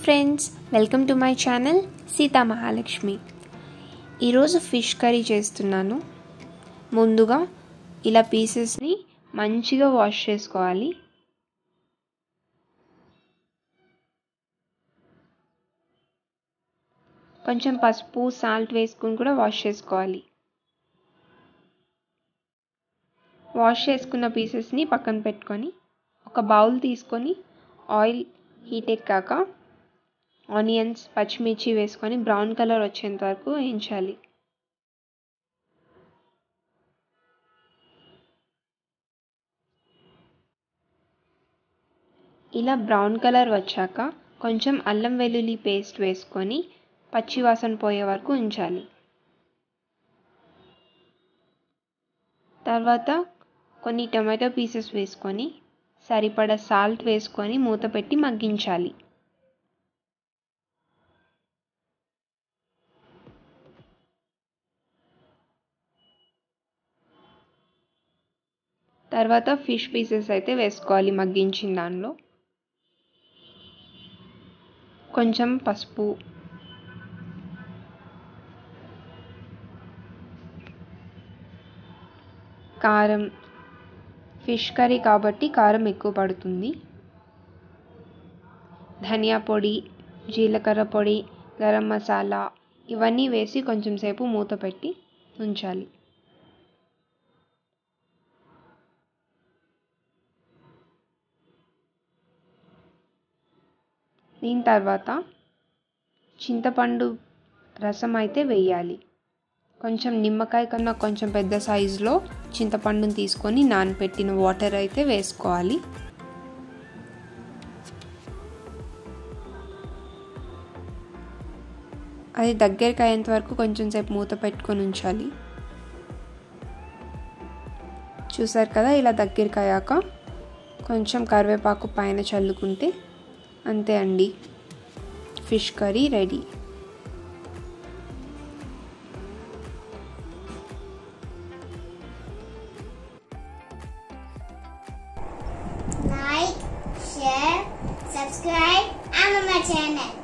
Friends, welcome to my channel Sita Mahalakshmi. ఈరోజు fish curry చేస్తున్నాను. ముందుగా ఇలా పీసెస్ని మంచిగా వాష్ చేసుకోవాలి. కొంచెం పసుపు సాల్ట్ వేసుకుని కూడా వాష్ చేసుకోవాలి. వాష్ చేసుకున్న పీసెస్ని పక్కన పెట్టుకొని ఒక బౌల్ తీసుకొని ఆయిల్ హీట్ ఎక్కాక ఆనియన్స్, పచ్చిమిర్చి వేసుకొని బ్రౌన్ కలర్ వచ్చేంత వరకు వేయించాలి. ఇలా బ్రౌన్ కలర్ వచ్చాక కొంచెం అల్లం వెల్లుల్లి పేస్ట్ వేసుకొని పచ్చి వాసన పోయే వరకు ఉంచాలి. తర్వాత కొన్ని టొమాటో పీసెస్ వేసుకొని సరిపడా సాల్ట్ వేసుకొని మూత పెట్టి మగ్గించాలి. తర్వాత ఫిష్ పీసెస్ అయితే వేసుకోవాలి. మగ్గించిన దానిలో కొంచెం పసుపు, కారం, ఫిష్ కర్రీ కాబట్టి కారం ఎక్కువ పడుతుంది, ధనియా పొడి, జీలకర్ర పొడి, గరం మసాలా ఇవన్నీ వేసి కొంచెం సేపు మూత పెట్టి ఉంచాలి. దీని తర్వాత చింతపండు రసం అయితే వేయాలి. కొంచెం నిమ్మకాయ కన్నా కొంచెం పెద్ద సైజులో చింతపండుని తీసుకొని నానబెట్టిన వాటర్ అయితే వేసుకోవాలి. అది దగ్గరికి అయ్యేంత వరకు కొంచెం సేపు మూత పెట్టుకొని ఉంచాలి. చూసారు కదా, ఇలా దగ్గరికి అయ్యాక కొంచెం కరివేపాకు పైన చల్లుకుంటే అంతే అండి, fish curry ready. Like, share, subscribe, and on my channel.